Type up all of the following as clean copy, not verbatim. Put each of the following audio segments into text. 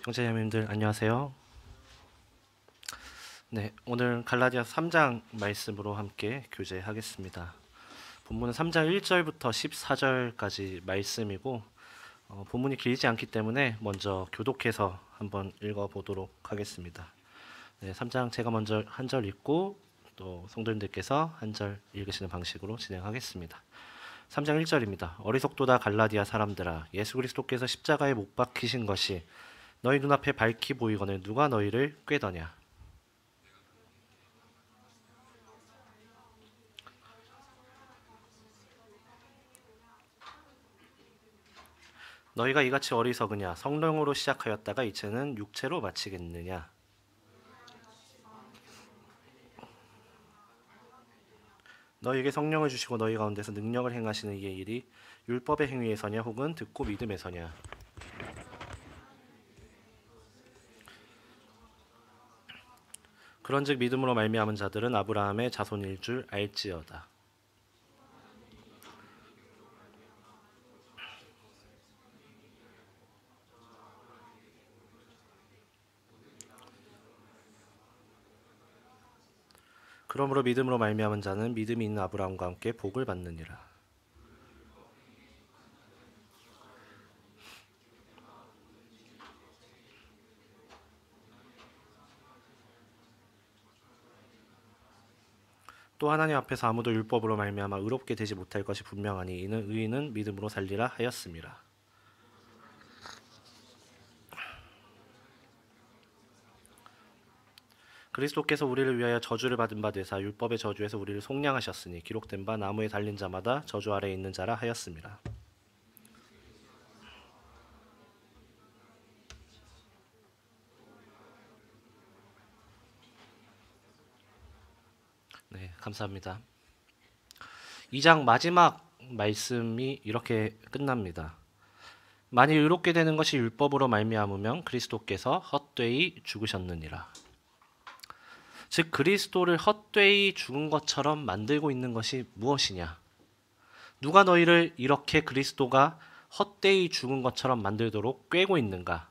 형제자매님들 안녕하세요. 네, 오늘 갈라디아서 3장 말씀으로 함께 교제하겠습니다. 본문은 3장 1절부터 14절까지 말씀이고 본문이 길지 않기 때문에 먼저 교독해서 한번 읽어보도록 하겠습니다. 네, 3장 제가 먼저 한 절 읽고 또 성도님들께서 한 절 읽으시는 방식으로 진행하겠습니다. 3장 1절입니다. 어리석도다 갈라디아 사람들아, 예수 그리스도께서 십자가에 못 박히신 것이 너희 눈앞에 밝히 보이거늘 누가 너희를 꾀더냐. 너희가 이같이 어리석으냐. 성령으로 시작하였다가 이제는 육체로 마치겠느냐. 너희에게 성령을 주시고 너희 가운데서 능력을 행하시는 이의 일이 율법의 행위에서냐 혹은 듣고 믿음에서냐. 그런즉 믿음으로 말미암은 자들은 아브라함의 자손일 줄 알지어다. 그러므로 믿음으로 말미암은 자는 믿음이 있는 아브라함과 함께 복을 받느니라. 또 하나님 앞에서 아무도 율법으로 말미암아 의롭게 되지 못할 것이 분명하니 이는 의인은 믿음으로 살리라 하였음이라. 그리스도께서 우리를 위하여 저주를 받은 바 되사 율법의 저주에서 우리를 속량하셨으니 기록된 바 나무에 달린 자마다 저주 아래에 있는 자라 하였음이라. 네, 감사합니다. 2장 마지막 말씀이 이렇게 끝납니다. 만일 의롭게 되는 것이 율법으로 말미암으면 그리스도께서 헛되이 죽으셨느니라. 즉 그리스도를 헛되이 죽은 것처럼 만들고 있는 것이 무엇이냐? 누가 너희를 이렇게 그리스도가 헛되이 죽은 것처럼 만들도록 꾀고 있는가?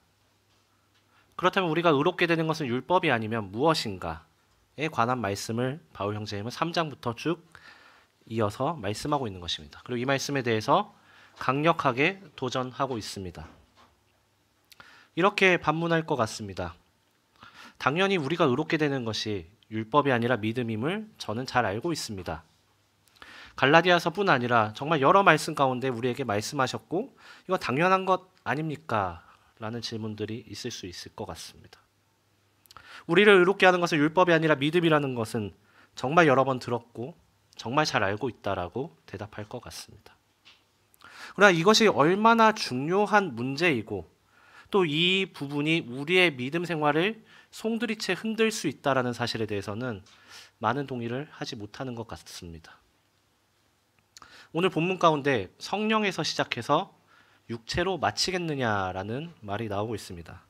그렇다면 우리가 의롭게 되는 것은 율법이 아니면 무엇인가에 관한 말씀을 바울 형제님은 3장부터 쭉 이어서 말씀하고 있는 것입니다. 그리고 이 말씀에 대해서 강력하게 도전하고 있습니다. 이렇게 반문할 것 같습니다. 당연히 우리가 의롭게 되는 것이 율법이 아니라 믿음임을 저는 잘 알고 있습니다. 갈라디아서뿐 아니라 정말 여러 말씀 가운데 우리에게 말씀하셨고 이거 당연한 것 아닙니까? 라는 질문들이 있을 수 있을 것 같습니다. 우리를 의롭게 하는 것은 율법이 아니라 믿음이라는 것은 정말 여러 번 들었고 정말 잘 알고 있다라고 대답할 것 같습니다. 그러나 이것이 얼마나 중요한 문제이고 또 이 부분이 우리의 믿음 생활을 송두리째 흔들 수 있다라는 사실에 대해서는 많은 동의를 하지 못하는 것 같습니다. 오늘 본문 가운데 성령에서 시작해서 육체로 마치겠느냐라는 말이 나오고 있습니다.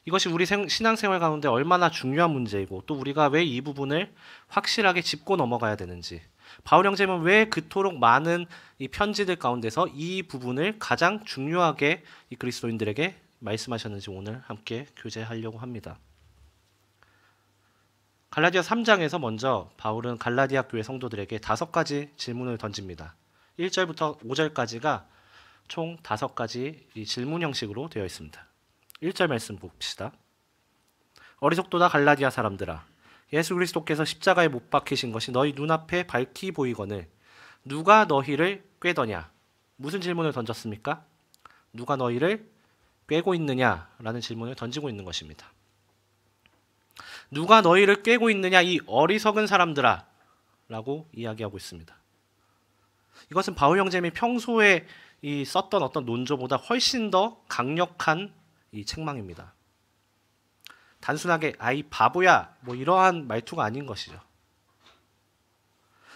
이것이 우리 신앙생활 가운데 얼마나 중요한 문제이고 또 우리가 왜 이 부분을 확실하게 짚고 넘어가야 되는지, 바울 형제는 왜 그토록 많은 이 편지들 가운데서 이 부분을 가장 중요하게 이 그리스도인들에게 말씀하셨는지 오늘 함께 교제하려고 합니다. 갈라디아 3장에서 먼저 바울은 갈라디아 교회 성도들에게 5가지 질문을 던집니다. 1절부터 5절까지가 총 5가지 이 질문 형식으로 되어 있습니다. 1절 말씀 봅시다. 어리석도다 갈라디아 사람들아, 예수 그리스도께서 십자가에 못 박히신 것이 너희 눈앞에 밝히 보이거늘 누가 너희를 꾀더냐? 무슨 질문을 던졌습니까? 누가 너희를 꾀고 있느냐라는 질문을 던지고 있는 것입니다. 누가 너희를 꾀고 있느냐, 이 어리석은 사람들아 라고 이야기하고 있습니다. 이것은 바울 형제님이 평소에 썼던 어떤 논조보다 훨씬 더 강력한 이 책망입니다. 단순하게 아이 바보야 뭐 이러한 말투가 아닌 것이죠.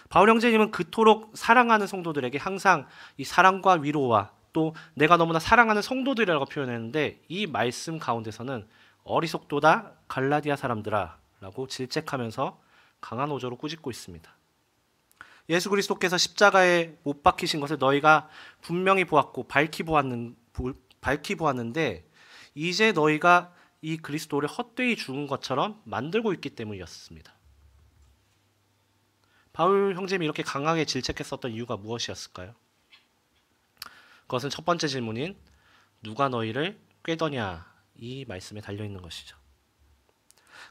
바울 형제님은 그토록 사랑하는 성도들에게 항상 이 사랑과 위로와 또 내가 너무나 사랑하는 성도들이라고 표현했는데 이 말씀 가운데서는 어리석도다 갈라디아 사람들아 라고 질책하면서 강한 어조로 꾸짖고 있습니다. 예수 그리스도께서 십자가에 못 박히신 것을 너희가 분명히 보았고 밝히 보았는데 이제 너희가 이 그리스도를 헛되이 죽은 것처럼 만들고 있기 때문이었습니다. 바울 형제님이 이렇게 강하게 질책했었던 이유가 무엇이었을까요? 그것은 첫 번째 질문인 누가 너희를 꾀더냐 이 말씀에 달려있는 것이죠.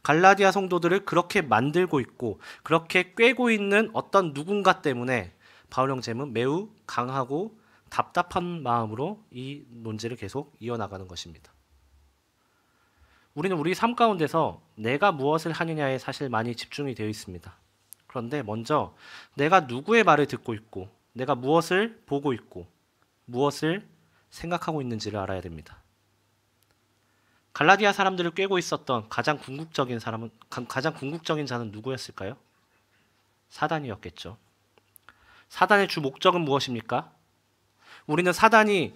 갈라디아 성도들을 그렇게 만들고 있고 그렇게 꾀고 있는 어떤 누군가 때문에 바울 형제는 매우 강하고 답답한 마음으로 이 논지를 계속 이어나가는 것입니다. 우리는 우리 삶 가운데서 내가 무엇을 하느냐에 사실 많이 집중이 되어 있습니다. 그런데 먼저 내가 누구의 말을 듣고 있고 내가 무엇을 보고 있고 무엇을 생각하고 있는지를 알아야 됩니다. 갈라디아 사람들을 꾀고 있었던 가장 궁극적인 자는 누구였을까요? 사단이었겠죠. 사단의 주 목적은 무엇입니까? 우리는 사단이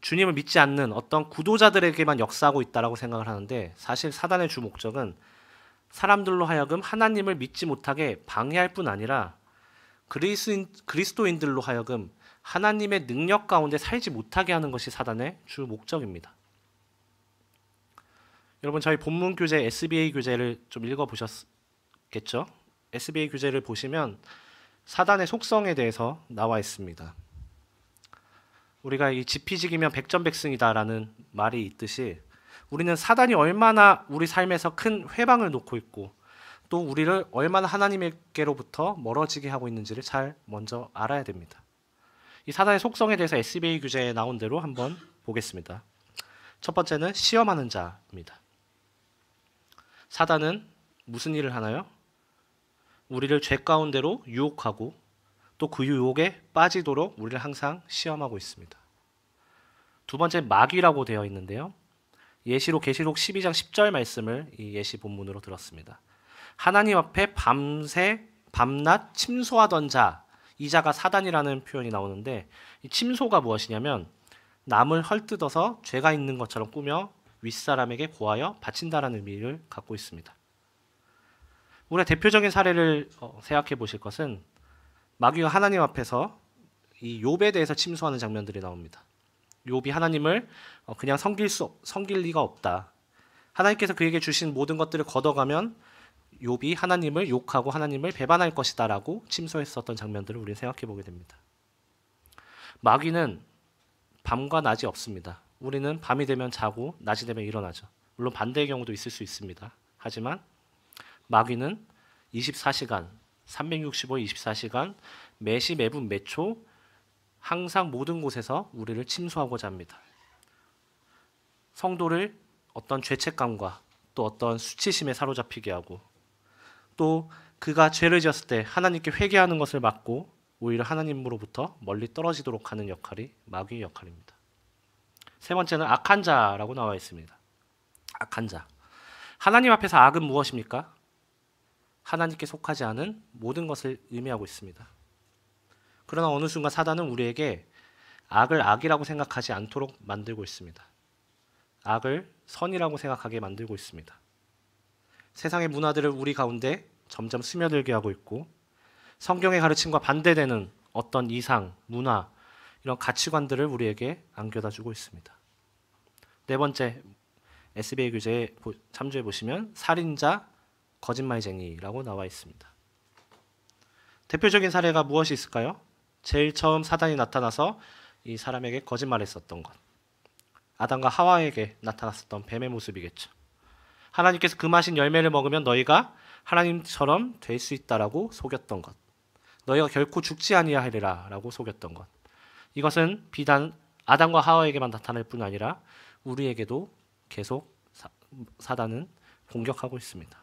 주님을 믿지 않는 어떤 구도자들에게만 역사하고 있다라고 생각을 하는데 사실 사단의 주 목적은 사람들로 하여금 하나님을 믿지 못하게 방해할 뿐 아니라 그리스도인들로 하여금 하나님의 능력 가운데 살지 못하게 하는 것이 사단의 주 목적입니다. 여러분 저희 본문 교재 SBA 교재를 좀 읽어보셨겠죠? SBA 교재를 보시면 사단의 속성에 대해서 나와 있습니다. 우리가 이 지피지기면 백전백승이다라는 말이 있듯이 우리는 사단이 얼마나 우리 삶에서 큰 회방을 놓고 있고 또 우리를 얼마나 하나님께로부터 멀어지게 하고 있는지를 잘 먼저 알아야 됩니다. 이 사단의 속성에 대해서 SBA 교재에 나온 대로 한번 보겠습니다. 첫 번째는 시험하는 자입니다. 사단은 무슨 일을 하나요? 우리를 죄 가운데로 유혹하고 또 그 유혹에 빠지도록 우리를 항상 시험하고 있습니다. 두 번째 마귀라고 되어 있는데요. 계시록 12장 10절 말씀을 이 예시 본문으로 들었습니다. 하나님 앞에 밤낮 침소하던 자, 이 자가 사단이라는 표현이 나오는데 이 침소가 무엇이냐면 남을 헐뜯어서 죄가 있는 것처럼 꾸며 윗사람에게 고하여 바친다라는 의미를 갖고 있습니다. 우리가 대표적인 사례를 생각해 보실 것은 마귀가 하나님 앞에서 이 욥에 대해서 침소하는 장면들이 나옵니다. 욥이 하나님을 그냥 섬길 리가 없다. 하나님께서 그에게 주신 모든 것들을 걷어가면 욥이 하나님을 욕하고 하나님을 배반할 것이다라고 침소했었던 장면들을 우리는 생각해 보게 됩니다. 마귀는 밤과 낮이 없습니다. 우리는 밤이 되면 자고 낮이 되면 일어나죠. 물론 반대의 경우도 있을 수 있습니다. 하지만 마귀는 24시간, 365, 24시간 매시 매분 매초 항상 모든 곳에서 우리를 침소하고자 합니다. 성도를 어떤 죄책감과 또 어떤 수치심에 사로잡히게 하고 또 그가 죄를 지었을 때 하나님께 회개하는 것을 막고 오히려 하나님으로부터 멀리 떨어지도록 하는 역할이 마귀의 역할입니다. 세 번째는 악한 자라고 나와 있습니다. 악한 자. 하나님 앞에서 악은 무엇입니까? 하나님께 속하지 않은 모든 것을 의미하고 있습니다. 그러나 어느 순간 사단은 우리에게 악을 악이라고 생각하지 않도록 만들고 있습니다. 악을 선이라고 생각하게 만들고 있습니다. 세상의 문화들을 우리 가운데 점점 스며들게 하고 있고 성경의 가르침과 반대되는 어떤 이상, 문화, 이런 가치관들을 우리에게 안겨다 주고 있습니다. 네 번째 SBA 교재에 참조해 보시면 살인자, 거짓말쟁이라고 나와 있습니다. 대표적인 사례가 무엇이 있을까요? 제일 처음 사단이 나타나서 이 사람에게 거짓말했었던 것. 아담과 하와에게 나타났었던 뱀의 모습이겠죠. 하나님께서 금하신 열매를 먹으면 너희가 하나님처럼 될 수 있다라고 속였던 것. 너희가 결코 죽지 아니하리라 라고 속였던 것. 이것은 비단 아담과 하와에게만 나타날 뿐 아니라 우리에게도 계속 사단은 공격하고 있습니다.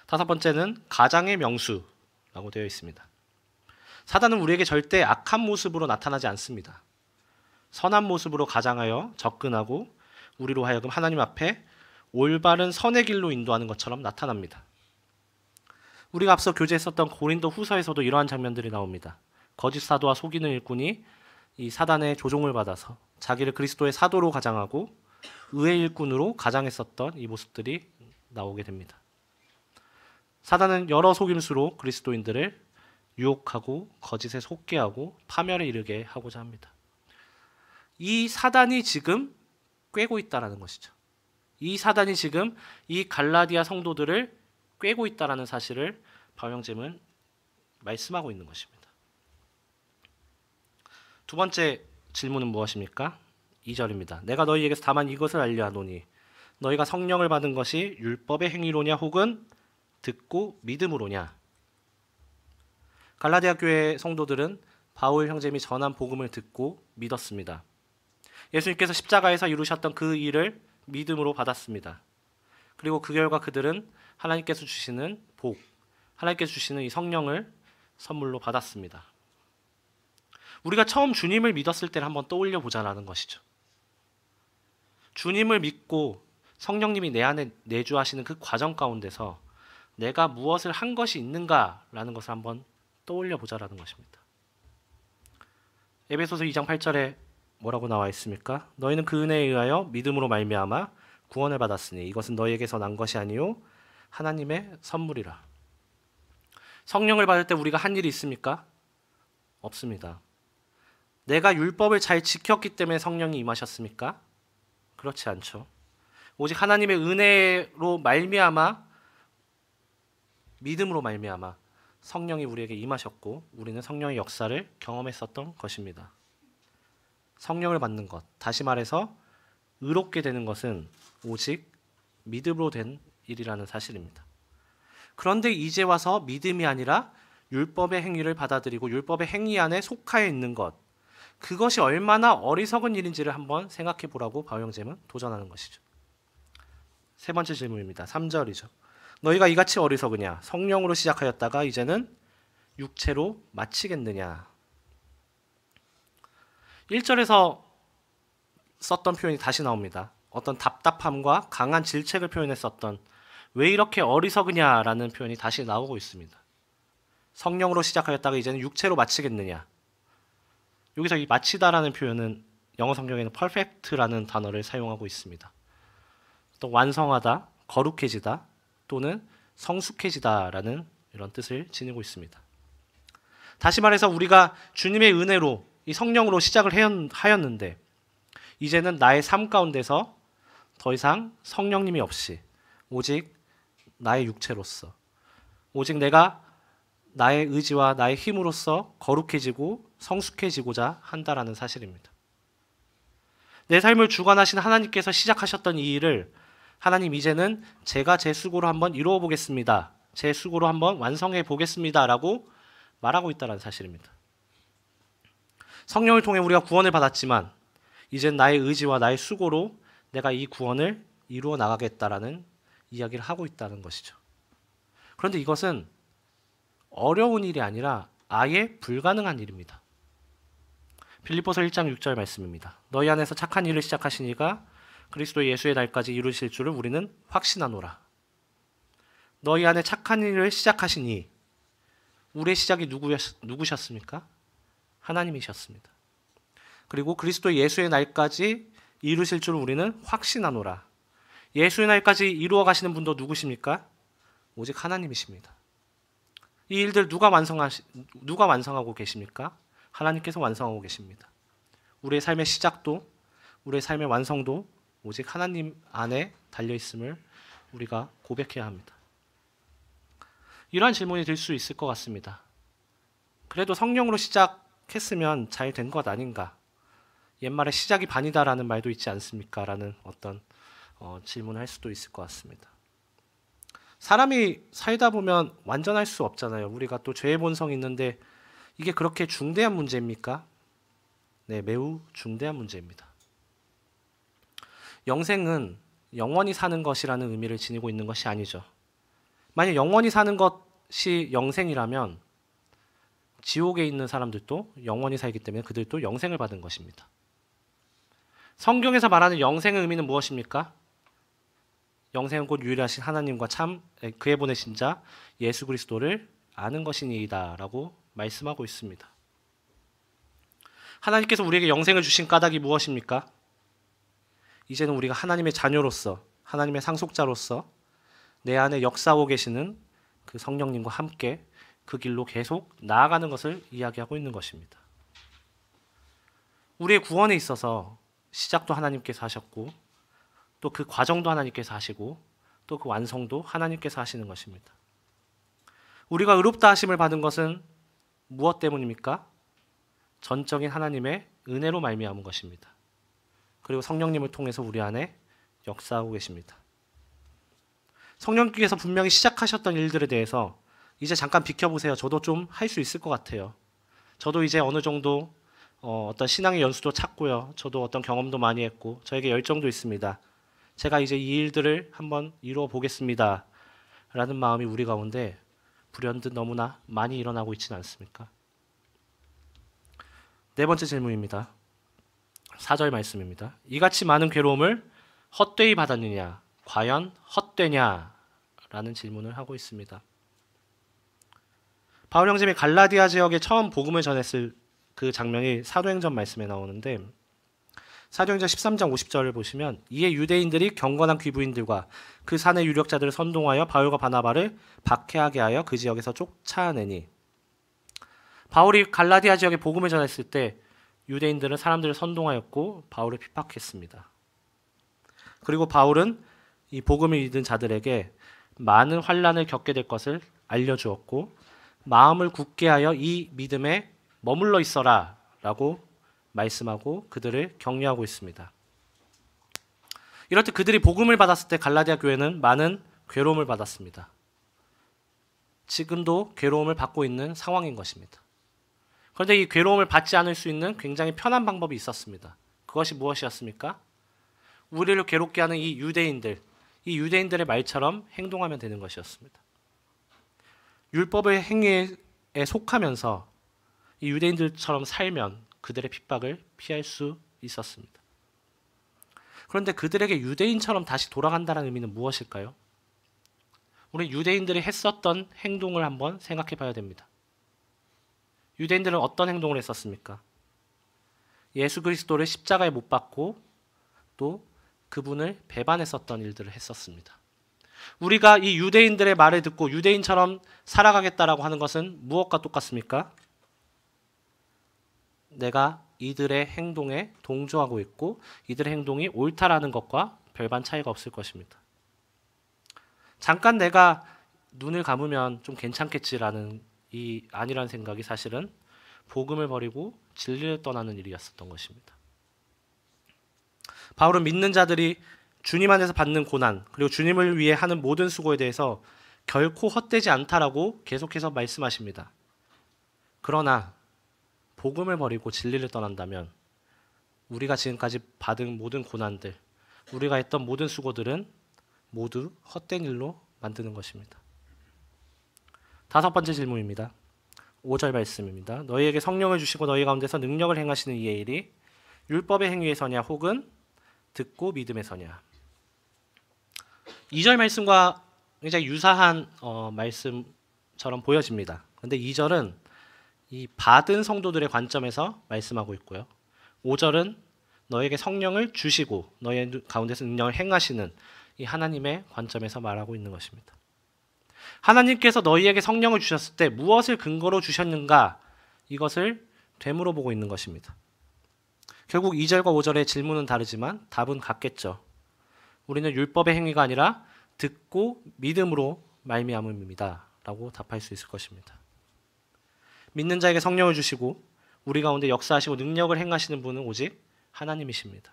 다섯 번째는 가장의 명수라고 되어 있습니다. 사단은 우리에게 절대 악한 모습으로 나타나지 않습니다. 선한 모습으로 가장하여 접근하고 우리로 하여금 하나님 앞에 올바른 선의 길로 인도하는 것처럼 나타납니다. 우리가 앞서 교제했었던 고린도 후서에서도 이러한 장면들이 나옵니다. 거짓 사도와 속이는 일꾼이 이 사단의 조종을 받아서 자기를 그리스도의 사도로 가장하고 의의 일꾼으로 가장했었던 이 모습들이 나오게 됩니다. 사단은 여러 속임수로 그리스도인들을 유혹하고 거짓에 속게 하고 파멸에 이르게 하고자 합니다. 이 사단이 지금 꿰고 있다라는 것이죠. 이 사단이 지금 이 갈라디아 성도들을 꿰고 있다라는 사실을 바울 형제는 말씀하고 있는 것입니다. 두 번째 질문은 무엇입니까? 2절입니다. 내가 너희에게서 다만 이것을 알려하노니 너희가 성령을 받은 것이 율법의 행위로냐 혹은 듣고 믿음으로냐. 갈라디아 교회 성도들은 바울 형제님이 전한 복음을 듣고 믿었습니다. 예수님께서 십자가에서 이루셨던 그 일을 믿음으로 받았습니다. 그리고 그 결과 그들은 하나님께서 주시는 복, 하나님께서 주시는 이 성령을 선물로 받았습니다. 우리가 처음 주님을 믿었을 때를 한번 떠올려 보자라는 것이죠. 주님을 믿고 성령님이 내 안에 내주하시는 그 과정 가운데서 내가 무엇을 한 것이 있는가라는 것을 한번 떠올려 보자라는 것입니다. 에베소서 2장 8절에 뭐라고 나와 있습니까? 너희는 그 은혜에 의하여 믿음으로 말미암아 구원을 받았으니 이것은 너희에게서 난 것이 아니요 하나님의 선물이라. 성령을 받을 때 우리가 한 일이 있습니까? 없습니다. 내가 율법을 잘 지켰기 때문에 성령이 임하셨습니까? 그렇지 않죠. 오직 하나님의 은혜로 말미암아 믿음으로 말미암아 성령이 우리에게 임하셨고 우리는 성령의 역사를 경험했었던 것입니다. 성령을 받는 것, 다시 말해서 의롭게 되는 것은 오직 믿음으로 된 일이라는 사실입니다. 그런데 이제 와서 믿음이 아니라 율법의 행위를 받아들이고 율법의 행위 안에 속하여 있는 것, 그것이 얼마나 어리석은 일인지를 한번 생각해 보라고 바울 형제는 도전하는 것이죠. 세 번째 질문입니다. 3절이죠. 너희가 이같이 어리석으냐? 성령으로 시작하였다가 이제는 육체로 마치겠느냐? 1절에서 썼던 표현이 다시 나옵니다. 어떤 답답함과 강한 질책을 표현했었던 왜 이렇게 어리석으냐라는 표현이 다시 나오고 있습니다. 성령으로 시작하였다가 이제는 육체로 마치겠느냐? 여기서 이 마치다라는 표현은 영어 성경에는 perfect라는 단어를 사용하고 있습니다. 또 완성하다, 거룩해지다 또는 성숙해지다라는 이런 뜻을 지니고 있습니다. 다시 말해서 우리가 주님의 은혜로 이 성령으로 시작을 하였는데 이제는 나의 삶 가운데서 더 이상 성령님이 없이 오직 나의 육체로서 오직 내가 나의 의지와 나의 힘으로써 거룩해지고 성숙해지고자 한다라는 사실입니다. 내 삶을 주관하신 하나님께서 시작하셨던 이 일을 하나님 이제는 제가 제 수고로 한번 이루어 보겠습니다. 제 수고로 한번 완성해 보겠습니다. 라고 말하고 있다는 사실입니다. 성령을 통해 우리가 구원을 받았지만 이젠 나의 의지와 나의 수고로 내가 이 구원을 이루어 나가겠다라는 이야기를 하고 있다는 것이죠. 그런데 이것은 어려운 일이 아니라 아예 불가능한 일입니다. 빌립보서 1장 6절 말씀입니다. 너희 안에서 착한 일을 시작하신 이가 그리스도 예수의 날까지 이루실 줄을 우리는 확신하노라. 너희 안에 착한 일을 시작하신 이, 우리의 시작이 누구셨습니까? 하나님이셨습니다. 그리고 그리스도 예수의 날까지 이루실 줄 우리는 확신하노라. 예수의 날까지 이루어 가시는 분도 누구십니까? 오직 하나님이십니다. 이 일들 누가 완성하고 계십니까? 하나님께서 완성하고 계십니다. 우리의 삶의 시작도 우리의 삶의 완성도 오직 하나님 안에 달려있음을 우리가 고백해야 합니다. 이러한 질문이 들 수 있을 것 같습니다. 그래도 성령으로 시작했으면 잘 된 것 아닌가? 옛말에 시작이 반이다라는 말도 있지 않습니까? 라는 어떤 질문을 할 수도 있을 것 같습니다. 사람이 살다 보면 완전할 수 없잖아요. 우리가 또 죄의 본성이 있는데 이게 그렇게 중대한 문제입니까? 네, 매우 중대한 문제입니다. 영생은 영원히 사는 것이라는 의미를 지니고 있는 것이 아니죠. 만약 영원히 사는 것이 영생이라면 지옥에 있는 사람들도 영원히 살기 때문에 그들도 영생을 받은 것입니다. 성경에서 말하는 영생의 의미는 무엇입니까? 영생은 곧 유일하신 하나님과 그의 보내신 자 예수 그리스도를 아는 것이니이다 라고 말씀하고 있습니다. 하나님께서 우리에게 영생을 주신 까닭이 무엇입니까? 이제는 우리가 하나님의 자녀로서 하나님의 상속자로서 내 안에 역사하고 계시는 그 성령님과 함께 그 길로 계속 나아가는 것을 이야기하고 있는 것입니다. 우리의 구원에 있어서 시작도 하나님께서 하셨고 또 그 과정도 하나님께서 하시고 또 그 완성도 하나님께서 하시는 것입니다. 우리가 의롭다 하심을 받은 것은 무엇 때문입니까? 전적인 하나님의 은혜로 말미암은 것입니다. 그리고 성령님을 통해서 우리 안에 역사하고 계십니다. 성령께서 분명히 시작하셨던 일들에 대해서 이제 잠깐 비켜보세요. 저도 좀 할 수 있을 것 같아요. 저도 이제 어느 정도 어떤 신앙의 연수도 찾고요. 저도 어떤 경험도 많이 했고 저에게 열정도 있습니다. 제가 이제 이 일들을 한번 이루어 보겠습니다. 라는 마음이 우리 가운데 불현듯 너무나 많이 일어나고 있지는 않습니까? 네 번째 질문입니다. 4절 말씀입니다. 이같이 많은 괴로움을 헛되이 받았느냐? 과연 헛되냐? 라는 질문을 하고 있습니다. 바울 형제님이 갈라디아 지역에 처음 복음을 전했을 그 장면이 사도행전 말씀에 나오는데 사도행전 13장 50절을 보시면 이에 유대인들이 경건한 귀부인들과 그 산의 유력자들을 선동하여 바울과 바나바를 박해하게 하여 그 지역에서 쫓아내니 바울이 갈라디아 지역에 복음을 전했을 때 유대인들은 사람들을 선동하였고 바울을 핍박했습니다. 그리고 바울은 이 복음을 믿은 자들에게 많은 환난을 겪게 될 것을 알려주었고 마음을 굳게 하여 이 믿음에 머물러 있어라 라고 말씀하고 그들을 격려하고 있습니다. 이럴 때 그들이 복음을 받았을 때 갈라디아 교회는 많은 괴로움을 받았습니다. 지금도 괴로움을 받고 있는 상황인 것입니다. 그런데 이 괴로움을 받지 않을 수 있는 굉장히 편한 방법이 있었습니다. 그것이 무엇이었습니까? 우리를 괴롭게 하는 이 유대인들의 말처럼 행동하면 되는 것이었습니다. 율법의 행위에 속하면서 이 유대인들처럼 살면 그들의 핍박을 피할 수 있었습니다. 그런데 그들에게 유대인처럼 다시 돌아간다는 의미는 무엇일까요? 우리 유대인들이 했었던 행동을 한번 생각해 봐야 됩니다. 유대인들은 어떤 행동을 했었습니까? 예수 그리스도를 십자가에 못 박고 또 그분을 배반했었던 일들을 했었습니다. 우리가 이 유대인들의 말을 듣고 유대인처럼 살아가겠다라고 하는 것은 무엇과 똑같습니까? 내가 이들의 행동에 동조하고 있고 이들의 행동이 옳다라는 것과 별반 차이가 없을 것입니다. 잠깐 내가 눈을 감으면 좀 괜찮겠지라는 이 아니라는 생각이 사실은 복음을 버리고 진리를 떠나는 일이었었던 것입니다. 바울은 믿는 자들이 주님 안에서 받는 고난 그리고 주님을 위해 하는 모든 수고에 대해서 결코 헛되지 않다라고 계속해서 말씀하십니다. 그러나 복음을 버리고 진리를 떠난다면 우리가 지금까지 받은 모든 고난들, 우리가 했던 모든 수고들은 모두 헛된 일로 만드는 것입니다. 다섯 번째 질문입니다. 5절 말씀입니다. 너희에게 성령을 주시고 너희 가운데서 능력을 행하시는 이의 일이 율법의 행위에서냐 혹은 듣고 믿음에서냐. 2절 말씀과 굉장히 유사한 말씀처럼 보여집니다. 그런데 2절은 이 받은 성도들의 관점에서 말씀하고 있고요. 5절은 너에게 성령을 주시고 너희 가운데서 능력을 행하시는 이 하나님의 관점에서 말하고 있는 것입니다. 하나님께서 너희에게 성령을 주셨을 때 무엇을 근거로 주셨는가 이것을 되물어보고 있는 것입니다. 결국 2절과 5절의 질문은 다르지만 답은 같겠죠. 우리는 율법의 행위가 아니라 듣고 믿음으로 말미암음입니다 라고 답할 수 있을 것입니다. 믿는 자에게 성령을 주시고 우리 가운데 역사하시고 능력을 행하시는 분은 오직 하나님이십니다.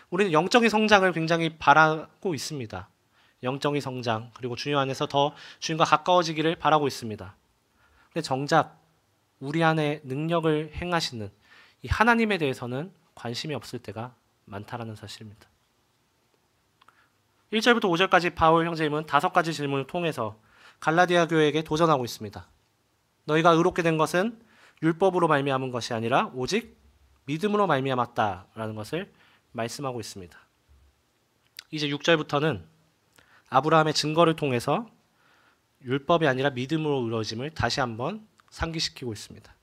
우리는 영적인 성장을 굉장히 바라고 있습니다. 영적인 성장 그리고 주님 안에서 더 주님과 가까워지기를 바라고 있습니다. 근데 정작 우리 안에 능력을 행하시는 이 하나님에 대해서는 관심이 없을 때가 많다라는 사실입니다. 1절부터 5절까지 바울 형제님은 5가지 질문을 통해서 갈라디아 교회에게 도전하고 있습니다. 너희가 의롭게 된 것은 율법으로 말미암은 것이 아니라 오직 믿음으로 말미암았다라는 것을 말씀하고 있습니다. 이제 6절부터는 아브라함의 증거를 통해서 율법이 아니라 믿음으로 이루어짐을 다시 한번 상기시키고 있습니다.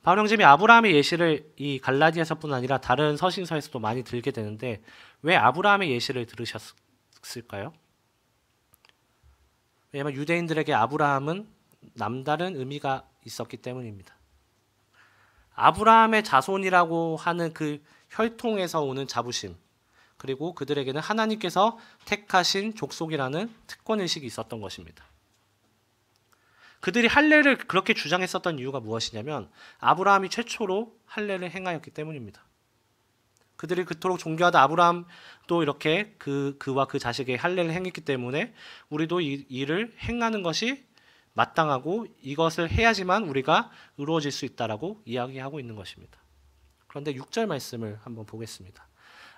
바울 형제님이 아브라함의 예시를 이 갈라디아서뿐 아니라 다른 서신서에서도 많이 들게 되는데 왜 아브라함의 예시를 들으셨을까요? 왜냐하면 유대인들에게 아브라함은 남다른 의미가 있었기 때문입니다. 아브라함의 자손이라고 하는 그 혈통에서 오는 자부심, 그리고 그들에게는 하나님께서 택하신 족속이라는 특권의식이 있었던 것입니다. 그들이 할례를 그렇게 주장했었던 이유가 무엇이냐면 아브라함이 최초로 할례를 행하였기 때문입니다. 그들이 그토록 존귀하다 아브라함도 이렇게 그와 그 자식의 할례를 행했기 때문에 우리도 이 일을 행하는 것이 마땅하고 이것을 해야지만 우리가 의로워질 수 있다라고 이야기하고 있는 것입니다. 그런데 6절 말씀을 한번 보겠습니다.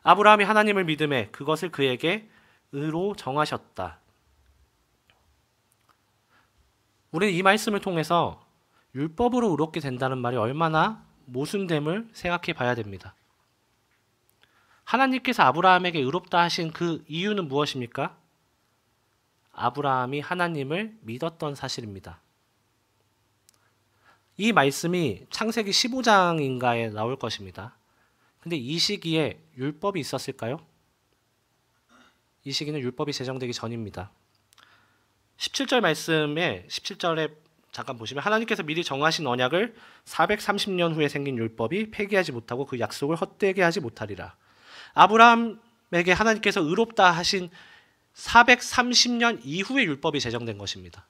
아브라함이 하나님을 믿음에 그것을 그에게 의로 정하셨다. 우리는 이 말씀을 통해서 율법으로 의롭게 된다는 말이 얼마나 모순됨을 생각해 봐야 됩니다. 하나님께서 아브라함에게 의롭다 하신 그 이유는 무엇입니까? 아브라함이 하나님을 믿었던 사실입니다. 이 말씀이 창세기 15장인가에 나올 것입니다. 근데 이 시기에 율법이 있었을까요? 이 시기는 율법이 제정되기 전입니다. 17절 말씀에 17절에 잠깐 보시면 하나님께서 미리 정하신 언약을 430년 후에 생긴 율법이 폐기하지 못하고 그 약속을 헛되게 하지 못하리라. 아브라함에게 하나님께서 의롭다 하신 430년 이후에 율법이 제정된 것입니다.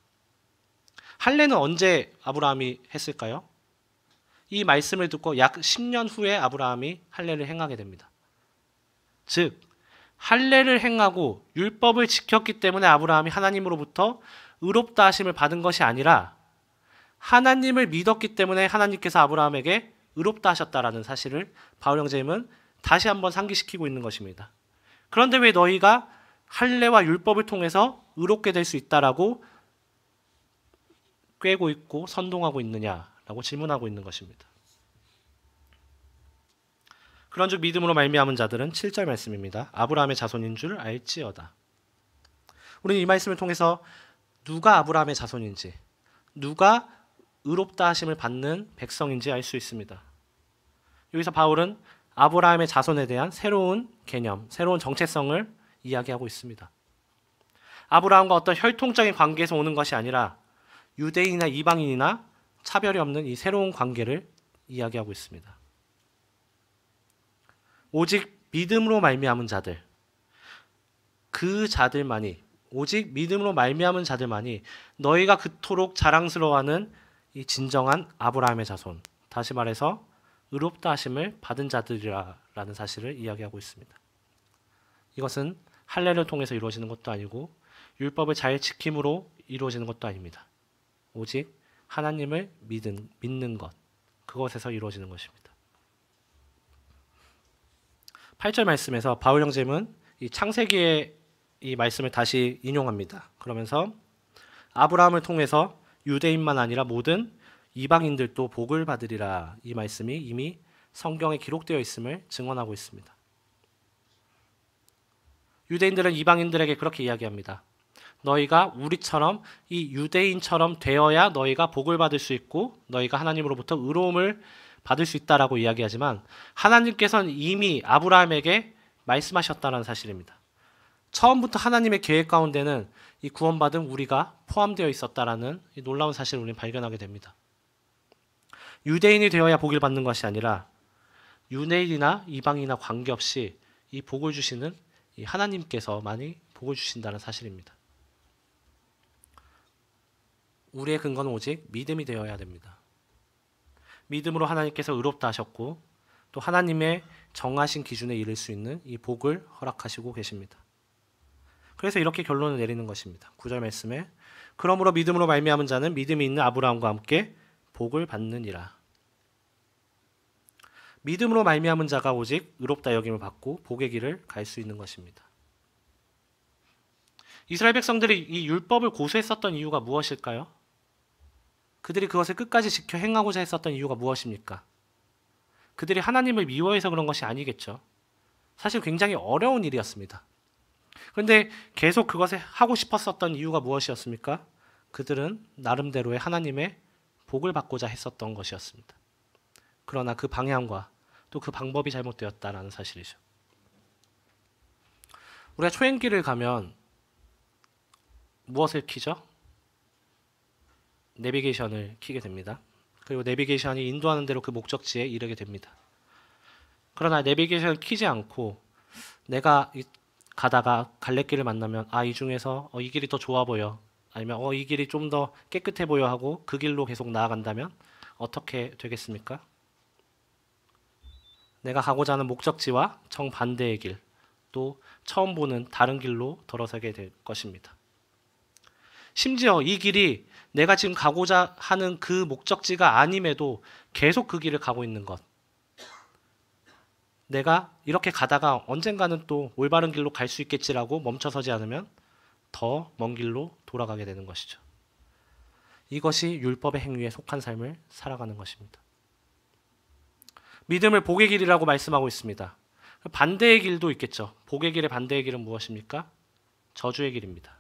할례는 언제 아브라함이 했을까요? 이 말씀을 듣고 약 10년 후에 아브라함이 할례를 행하게 됩니다. 즉 할례를 행하고 율법을 지켰기 때문에 아브라함이 하나님으로부터 의롭다 하심을 받은 것이 아니라 하나님을 믿었기 때문에 하나님께서 아브라함에게 의롭다 하셨다라는 사실을 바울 형제님은 다시 한번 상기시키고 있는 것입니다. 그런데 왜 너희가 할례와 율법을 통해서 의롭게 될 수 있다라고 꿰고 있고 선동하고 있느냐라고 질문하고 있는 것입니다. 그런즉 믿음으로 말미암은 자들은 7절 말씀입니다. 아브라함의 자손인 줄 알지어다. 우리는 이 말씀을 통해서 누가 아브라함의 자손인지, 누가 의롭다 하심을 받는 백성인지 알 수 있습니다. 여기서 바울은 아브라함의 자손에 대한 새로운 개념, 새로운 정체성을 이야기하고 있습니다. 아브라함과 어떤 혈통적인 관계에서 오는 것이 아니라 유대인이나 이방인이나 차별이 없는 이 새로운 관계를 이야기하고 있습니다. 오직 믿음으로 말미암은 자들, 그 자들만이, 오직 믿음으로 말미암은 자들만이 너희가 그토록 자랑스러워하는 이 진정한 아브라함의 자손, 다시 말해서 의롭다 하심을 받은 자들이라는 사실을 이야기하고 있습니다. 이것은 할례를 통해서 이루어지는 것도 아니고 율법을 잘 지킴으로 이루어지는 것도 아닙니다. 오직 하나님을 믿는 것, 그것에서 이루어지는 것입니다. 8절 말씀에서 바울 형제는 이 창세기의 이 말씀을 다시 인용합니다. 그러면서 아브라함을 통해서 유대인만 아니라 모든 이방인들도 복을 받으리라, 이 말씀이 이미 성경에 기록되어 있음을 증언하고 있습니다. 유대인들은 이방인들에게 그렇게 이야기합니다. 너희가 우리처럼 이 유대인처럼 되어야 너희가 복을 받을 수 있고 너희가 하나님으로부터 의로움을 받을 수 있다라고 이야기하지만 하나님께서는 이미 아브라함에게 말씀하셨다는 사실입니다. 처음부터 하나님의 계획 가운데는 이 구원받은 우리가 포함되어 있었다라는 이 놀라운 사실을 우리는 발견하게 됩니다. 유대인이 되어야 복을 받는 것이 아니라 유대인이나 이방인이나 관계없이 이 복을 주시는 이 하나님께서만이 복을 주신다는 사실입니다. 우리의 근거는 오직 믿음이 되어야 됩니다. 믿음으로 하나님께서 의롭다 하셨고 또 하나님의 정하신 기준에 이를 수 있는 이 복을 허락하시고 계십니다. 그래서 이렇게 결론을 내리는 것입니다. 9절 말씀에 그러므로 믿음으로 말미암은 자는 믿음이 있는 아브라함과 함께 복을 받느니라. 믿음으로 말미암은 자가 오직 의롭다 여김을 받고 복의 길을 갈 수 있는 것입니다. 이스라엘 백성들이 이 율법을 고수했었던 이유가 무엇일까요? 그들이 그것을 끝까지 지켜 행하고자 했었던 이유가 무엇입니까? 그들이 하나님을 미워해서 그런 것이 아니겠죠. 사실 굉장히 어려운 일이었습니다. 그런데 계속 그것을 하고 싶었었던 이유가 무엇이었습니까? 그들은 나름대로의 하나님의 복을 받고자 했었던 것이었습니다. 그러나 그 방향과 또 그 방법이 잘못되었다라는 사실이죠. 우리가 초행길을 가면 무엇을 키죠? 내비게이션을 키게 됩니다. 그리고 내비게이션이 인도하는 대로 그 목적지에 이르게 됩니다. 그러나 내비게이션을 켜지 않고 내가 가다가 갈래길을 만나면 이 중에서 이 길이 더 좋아 보여, 아니면 이 길이 좀 더 깨끗해 보여 하고 그 길로 계속 나아간다면 어떻게 되겠습니까? 내가 가고자 하는 목적지와 정반대의 길, 또 처음 보는 다른 길로 돌아서게 될 것입니다. 심지어 이 길이 내가 지금 가고자 하는 그 목적지가 아님에도 계속 그 길을 가고 있는 것, 내가 이렇게 가다가 언젠가는 또 올바른 길로 갈 수 있겠지라고 멈춰서지 않으면 더 먼 길로 돌아가게 되는 것이죠. 이것이 율법의 행위에 속한 삶을 살아가는 것입니다. 믿음을 복의 길이라고 말씀하고 있습니다. 반대의 길도 있겠죠. 복의 길의 반대의 길은 무엇입니까? 저주의 길입니다.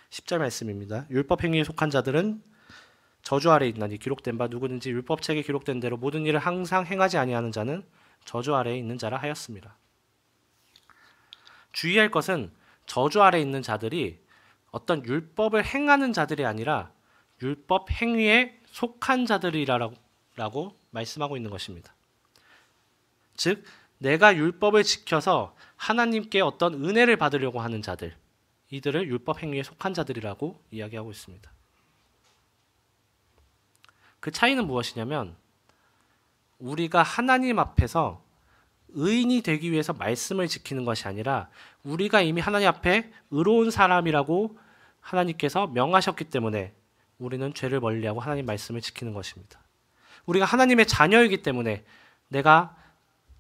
10절 말씀입니다. 율법 행위에 속한 자들은 저주 아래 있나니 기록된 바 누구든지 율법책에 기록된 대로 모든 일을 항상 행하지 아니하는 자는 저주 아래에 있는 자라 하였습니다. 주의할 것은 저주 아래에 있는 자들이 어떤 율법을 행하는 자들이 아니라 율법 행위에 속한 자들이라고 말씀하고 있는 것입니다. 즉, 내가 율법을 지켜서 하나님께 어떤 은혜를 받으려고 하는 자들, 이들을 율법 행위에 속한 자들이라고 이야기하고 있습니다. 그 차이는 무엇이냐면 우리가 하나님 앞에서 의인이 되기 위해서 말씀을 지키는 것이 아니라 우리가 이미 하나님 앞에 의로운 사람이라고 하나님께서 명하셨기 때문에 우리는 죄를 멀리하고 하나님 말씀을 지키는 것입니다. 우리가 하나님의 자녀이기 때문에 내가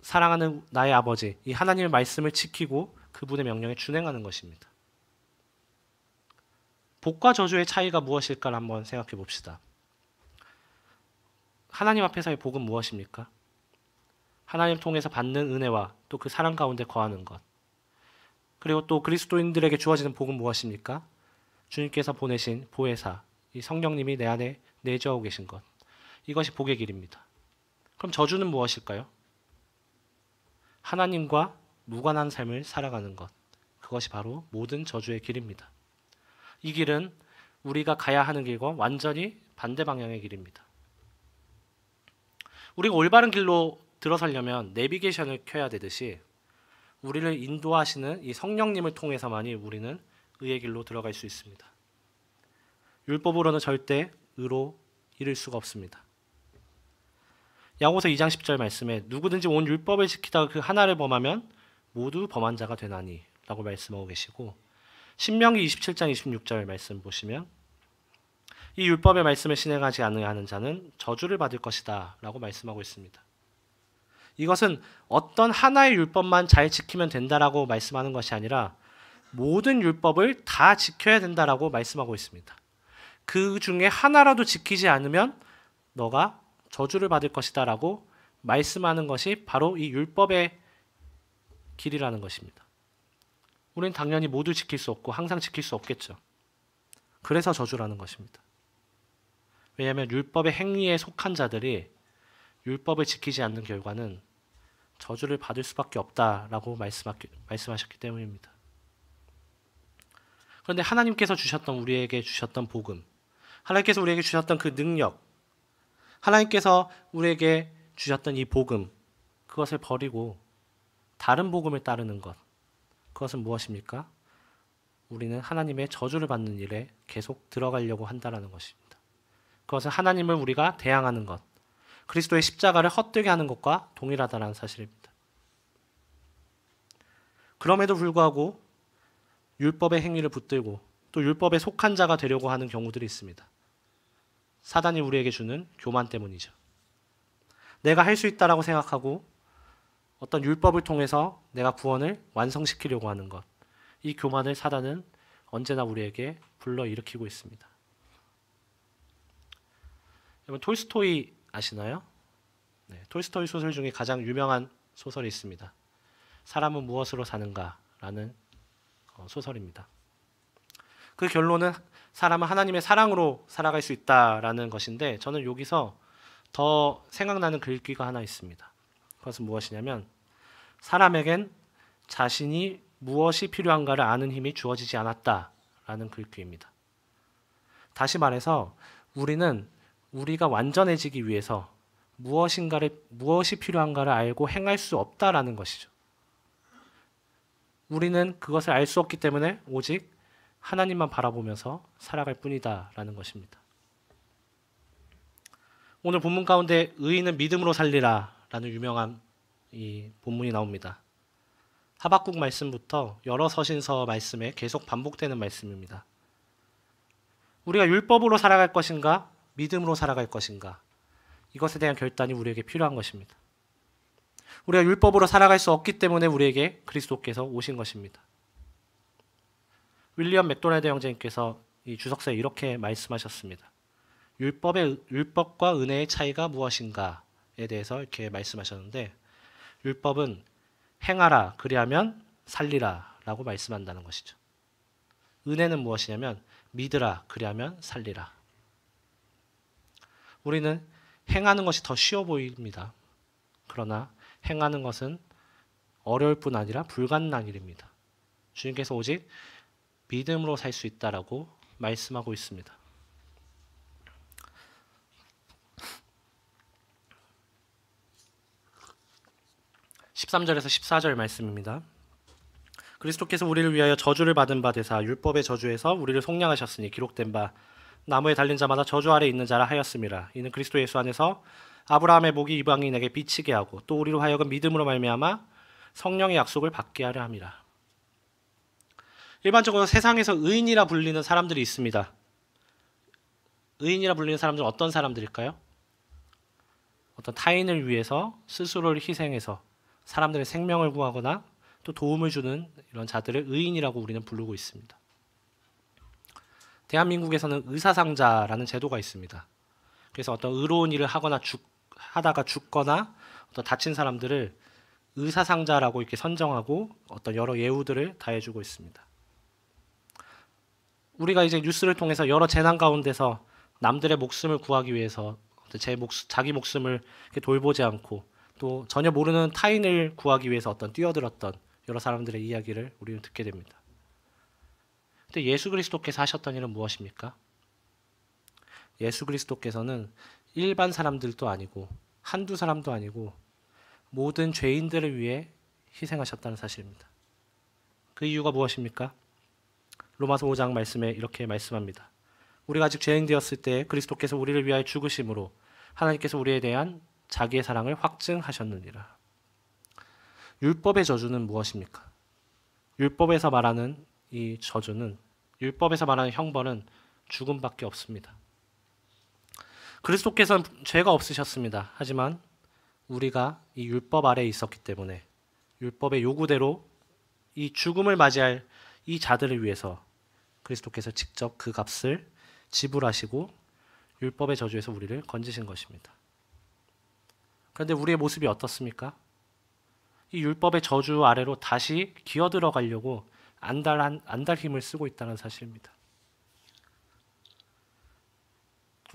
사랑하는 나의 아버지, 이 하나님의 말씀을 지키고 그분의 명령에 준행하는 것입니다. 복과 저주의 차이가 무엇일까 한번 생각해 봅시다. 하나님 앞에서의 복은 무엇입니까? 하나님 통해서 받는 은혜와 또 그 사랑 가운데 거하는 것. 그리고 또 그리스도인들에게 주어지는 복은 무엇입니까? 주님께서 보내신 보혜사, 이 성령님이 내 안에 내주하고 계신 것. 이것이 복의 길입니다. 그럼 저주는 무엇일까요? 하나님과 무관한 삶을 살아가는 것. 그것이 바로 모든 저주의 길입니다. 이 길은 우리가 가야 하는 길과 완전히 반대 방향의 길입니다. 우리가 올바른 길로 들어서려면 내비게이션을 켜야 되듯이 우리를 인도하시는 이 성령님을 통해서만이 우리는 의의 길로 들어갈 수 있습니다. 율법으로는 절대 의로 이룰 수가 없습니다. 야고보서 2장 10절 말씀에 누구든지 온 율법을 지키다가 그 하나를 범하면 모두 범한 자가 되나니 라고 말씀하고 계시고, 신명기 27장 26절 말씀 보시면 이 율법의 말씀을 실행하지 않는 자는 저주를 받을 것이다 라고 말씀하고 있습니다. 이것은 어떤 하나의 율법만 잘 지키면 된다라고 말씀하는 것이 아니라 모든 율법을 다 지켜야 된다라고 말씀하고 있습니다. 그 중에 하나라도 지키지 않으면 너가 저주를 받을 것이다 라고 말씀하는 것이 바로 이 율법의 길이라는 것입니다. 우리는 당연히 모두 지킬 수 없고 항상 지킬 수 없겠죠. 그래서 저주라는 것입니다. 왜냐하면 율법의 행위에 속한 자들이 율법을 지키지 않는 결과는 저주를 받을 수밖에 없다라고 말씀하셨기 때문입니다. 그런데 하나님께서 주셨던 우리에게 주셨던 복음, 하나님께서 우리에게 주셨던 그 능력, 하나님께서 우리에게 주셨던 이 복음, 그것을 버리고 다른 복음을 따르는 것, 그것은 무엇입니까? 우리는 하나님의 저주를 받는 일에 계속 들어가려고 한다는 것입니다. 그것은 하나님을 우리가 대항하는 것, 그리스도의 십자가를 헛되게 하는 것과 동일하다는 사실입니다. 그럼에도 불구하고 율법의 행위를 붙들고 또 율법에 속한 자가 되려고 하는 경우들이 있습니다. 사단이 우리에게 주는 교만 때문이죠. 내가 할 수 있다라고 생각하고 어떤 율법을 통해서 내가 구원을 완성시키려고 하는 것, 이 교만을 사단은 언제나 우리에게 불러일으키고 있습니다. 여러분 톨스토이 아시나요? 네, 톨스토이 소설 중에 가장 유명한 소설이 있습니다. 사람은 무엇으로 사는가라는 소설입니다. 그 결론은 사람은 하나님의 사랑으로 살아갈 수 있다라는 것인데, 저는 여기서 더 생각나는 글귀가 하나 있습니다. 그것은 무엇이냐면 사람에겐 자신이 무엇이 필요한가를 아는 힘이 주어지지 않았다라는 글귀입니다. 다시 말해서 우리는 우리가 완전해지기 위해서 무엇이 필요한가를 알고 행할 수 없다라는 것이죠. 우리는 그것을 알 수 없기 때문에 오직 하나님만 바라보면서 살아갈 뿐이다라는 것입니다. 오늘 본문 가운데 의인은 믿음으로 살리라라는 유명한 이 본문이 나옵니다. 하박국 말씀부터 여러 서신서 말씀에 계속 반복되는 말씀입니다. 우리가 율법으로 살아갈 것인가, 믿음으로 살아갈 것인가, 이것에 대한 결단이 우리에게 필요한 것입니다. 우리가 율법으로 살아갈 수 없기 때문에 우리에게 그리스도께서 오신 것입니다. 윌리엄 맥도날드 형제님께서 이 주석서에 이렇게 말씀하셨습니다. 율법과 은혜의 차이가 무엇인가에 대해서 이렇게 말씀하셨는데, 율법은 행하라 그리하면 살리라 라고 말씀한다는 것이죠. 은혜는 무엇이냐면 믿으라 그리하면 살리라. 우리는 행하는 것이 더 쉬워 보입니다. 그러나 행하는 것은 어려울 뿐 아니라 불가능한 일입니다. 주님께서 오직 믿음으로 살 수 있다라고 말씀하고 있습니다. 13절에서 14절 말씀입니다. 그리스도께서 우리를 위하여 저주를 받은 바 되사 율법의 저주에서 우리를 속량하셨으니 기록된 바 나무에 달린 자마다 저주 아래 있는 자라 하였음이라. 이는 그리스도 예수 안에서 아브라함의 복이 이방인에게 비치게 하고 또 우리로 하여금 믿음으로 말미암아 성령의 약속을 받게 하려 함이라. 일반적으로 세상에서 의인이라 불리는 사람들이 있습니다. 의인이라 불리는 사람들은 어떤 사람들일까요? 어떤 타인을 위해서 스스로를 희생해서 사람들의 생명을 구하거나 또 도움을 주는 이런 자들을 의인이라고 우리는 부르고 있습니다. 대한민국에서는 의사상자라는 제도가 있습니다. 그래서 어떤 의로운 일을 하다가 죽거나 어떤 다친 사람들을 의사상자라고 이렇게 선정하고 어떤 여러 예우들을 다해주고 있습니다. 우리가 이제 뉴스를 통해서 여러 재난 가운데서 남들의 목숨을 구하기 위해서 자기 목숨을 돌보지 않고 또 전혀 모르는 타인을 구하기 위해서 어떤 뛰어들었던 여러 사람들의 이야기를 우리는 듣게 됩니다. 근데 예수 그리스도께서 하셨던 일은 무엇입니까? 예수 그리스도께서는 일반 사람들도 아니고 한두 사람도 아니고 모든 죄인들을 위해 희생하셨다는 사실입니다. 그 이유가 무엇입니까? 로마서 5장 말씀에 이렇게 말씀합니다. 우리가 아직 죄인 되었을 때 그리스도께서 우리를 위하여 죽으심으로 하나님께서 우리에 대한 자기의 사랑을 확증하셨느니라. 율법의 저주는 무엇입니까? 율법에서 말하는 이 저주는, 율법에서 말하는 형벌은 죽음밖에 없습니다. 그리스도께서는 죄가 없으셨습니다. 하지만 우리가 이 율법 아래에 있었기 때문에 율법의 요구대로 이 죽음을 맞이할 이 자들을 위해서 그리스도께서 직접 그 값을 지불하시고 율법의 저주에서 우리를 건지신 것입니다. 그런데 우리의 모습이 어떻습니까? 이 율법의 저주 아래로 다시 기어들어 가려고 안달 힘을 쓰고 있다는 사실입니다.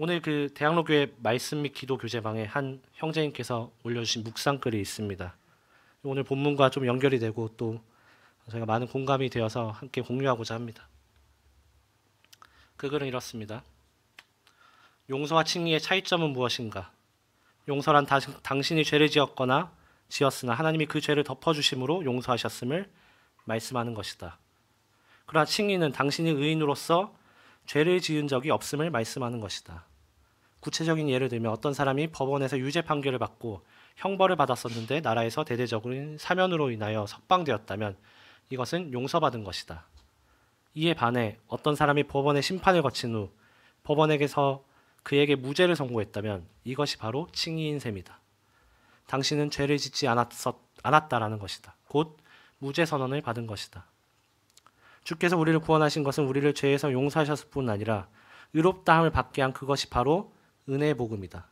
오늘 그 대학로교회 말씀 및 기도 교제방에 한 형제님께서 올려주신 묵상글이 있습니다. 오늘 본문과 좀 연결이 되고 또 저희가 많은 공감이 되어서 함께 공유하고자 합니다. 그 글은 이렇습니다. 용서와 칭의의 차이점은 무엇인가? 용서란 당신이 죄를 지었으나 하나님이 그 죄를 덮어주심으로 용서하셨음을 말씀하는 것이다. 그러나 칭의는 당신이 의인으로서 죄를 지은 적이 없음을 말씀하는 것이다. 구체적인 예를 들면 어떤 사람이 법원에서 유죄 판결을 받고 형벌을 받았었는데 나라에서 대대적인 사면으로 인하여 석방되었다면 이것은 용서받은 것이다. 이에 반해 어떤 사람이 법원의 심판을 거친 후 법원에게서 그에게 무죄를 선고했다면 이것이 바로 칭의인 셈이다. 당신은 죄를 짓지 않았다라는 것이다. 곧 무죄 선언을 받은 것이다. 주께서 우리를 구원하신 것은 우리를 죄에서 용서하셨을 뿐 아니라 의롭다함을 받게 한 그것이 바로 은혜의 복음이다.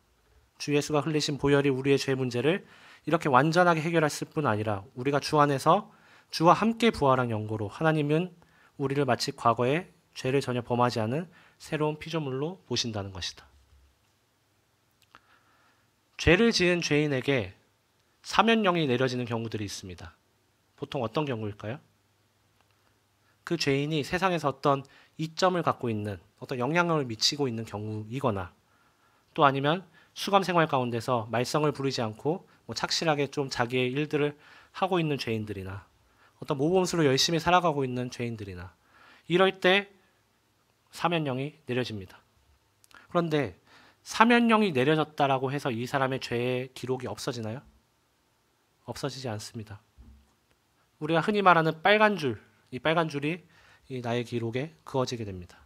주 예수가 흘리신 보혈이 우리의 죄 문제를 이렇게 완전하게 해결했을 뿐 아니라 우리가 주 안에서 주와 함께 부활한 연고로 하나님은 우리를 마치 과거에 죄를 전혀 범하지 않은 새로운 피조물로 보신다는 것이다. 죄를 지은 죄인에게 사면령이 내려지는 경우들이 있습니다. 보통 어떤 경우일까요? 그 죄인이 세상에서 어떤 이점을 갖고 있는, 어떤 영향력을 미치고 있는 경우이거나 또 아니면 수감 생활 가운데서 말썽을 부리지 않고 뭐 착실하게 좀 자기의 일들을 하고 있는 죄인들이나 어떤 모범수로 열심히 살아가고 있는 죄인들이나 이럴 때 사면령이 내려집니다. 그런데 사면령이 내려졌다라고 해서 이 사람의 죄의 기록이 없어지나요? 없어지지 않습니다. 우리가 흔히 말하는 빨간 줄, 이 빨간 줄이 이 나의 기록에 그어지게 됩니다.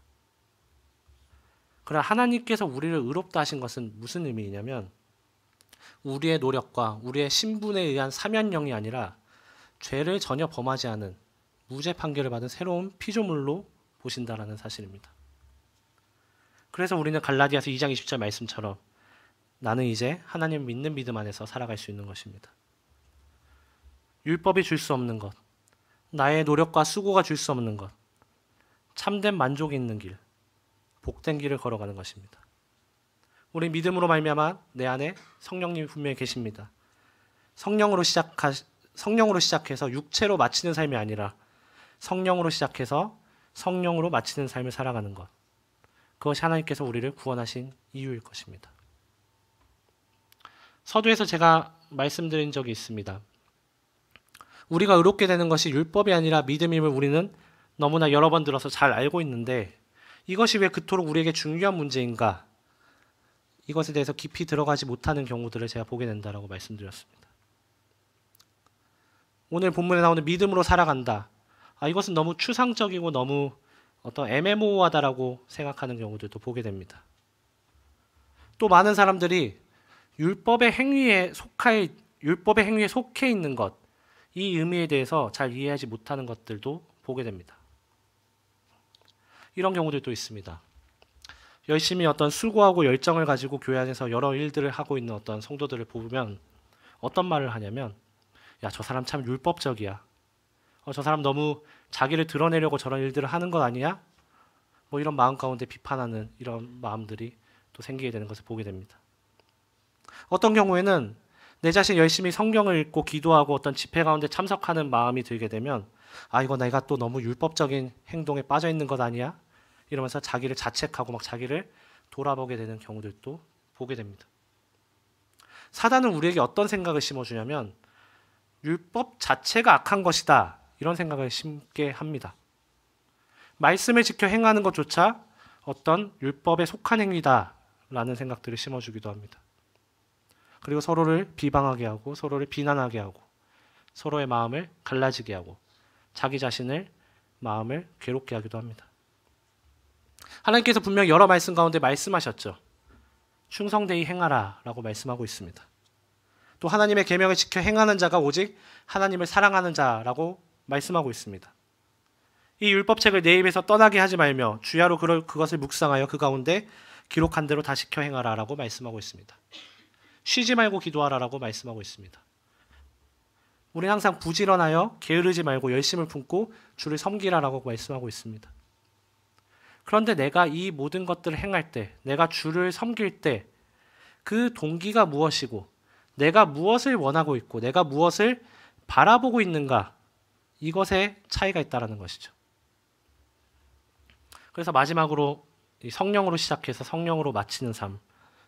그러나 하나님께서 우리를 의롭다 하신 것은 무슨 의미이냐면 우리의 노력과 우리의 신분에 의한 사면령이 아니라 죄를 전혀 범하지 않은 무죄 판결을 받은 새로운 피조물로 보신다라는 사실입니다. 그래서 우리는 갈라디아서 2장 20절 말씀처럼 나는 이제 하나님을 믿는 믿음 안에서 살아갈 수 있는 것입니다. 율법이 줄 수 없는 것, 나의 노력과 수고가 줄 수 없는 것, 참된 만족이 있는 길, 복된 길을 걸어가는 것입니다. 우리 믿음으로 말미암아 내 안에 성령님이 분명히 계십니다. 성령으로 시작해서 육체로 마치는 삶이 아니라 성령으로 시작해서 성령으로 마치는 삶을 살아가는 것. 그것이 하나님께서 우리를 구원하신 이유일 것입니다. 서두에서 제가 말씀드린 적이 있습니다. 우리가 의롭게 되는 것이 율법이 아니라 믿음임을 우리는 너무나 여러 번 들어서 잘 알고 있는데 이것이 왜 그토록 우리에게 중요한 문제인가? 이것에 대해서 깊이 들어가지 못하는 경우들을 제가 보게 된다라고 말씀드렸습니다. 오늘 본문에 나오는 믿음으로 살아간다. 이것은 너무 추상적이고 너무 어떤 애매모호하다라고 생각하는 경우들도 보게 됩니다. 또 많은 사람들이 율법의 행위에 속해 있는 것, 이 의미에 대해서 잘 이해하지 못하는 것들도 보게 됩니다. 이런 경우들도 있습니다. 열심히 어떤 수고하고 열정을 가지고 교회 안에서 여러 일들을 하고 있는 어떤 성도들을 보면 어떤 말을 하냐면 야, 저 사람 참 율법적이야. 저 사람 너무 자기를 드러내려고 저런 일들을 하는 것 아니야? 뭐 이런 마음 가운데 비판하는 이런 마음들이 또 생기게 되는 것을 보게 됩니다. 어떤 경우에는 내 자신 열심히 성경을 읽고 기도하고 어떤 집회 가운데 참석하는 마음이 들게 되면 이거 내가 또 너무 율법적인 행동에 빠져 있는 것 아니야? 이러면서 자기를 자책하고 막 자기를 돌아보게 되는 경우들도 보게 됩니다. 사단은 우리에게 어떤 생각을 심어주냐면 율법 자체가 악한 것이다. 이런 생각을 심게 합니다. 말씀을 지켜 행하는 것조차 어떤 율법에 속한 행위다라는 생각들을 심어주기도 합니다. 그리고 서로를 비방하게 하고 서로를 비난하게 하고 서로의 마음을 갈라지게 하고 자기 자신을 마음을 괴롭게 하기도 합니다. 하나님께서 분명 여러 말씀 가운데 말씀하셨죠. 충성되이 행하라 라고 말씀하고 있습니다. 또 하나님의 계명을 지켜 행하는 자가 오직 하나님을 사랑하는 자라고 말씀하고 있습니다. 이 율법책을 내 입에서 떠나게 하지 말며 주야로 그것을 묵상하여 그 가운데 기록한 대로 다 지켜 행하라 라고 말씀하고 있습니다. 쉬지 말고 기도하라라고 말씀하고 있습니다. 우리는 항상 부지런하여 게으르지 말고 열심을 품고 주를 섬기라라고 말씀하고 있습니다. 그런데 내가 이 모든 것들을 행할 때, 내가 주를 섬길 때 그 동기가 무엇이고 내가 무엇을 원하고 있고 내가 무엇을 바라보고 있는가, 이것에 차이가 있다는 것이죠. 그래서 마지막으로 성령으로 시작해서 성령으로 마치는 삶,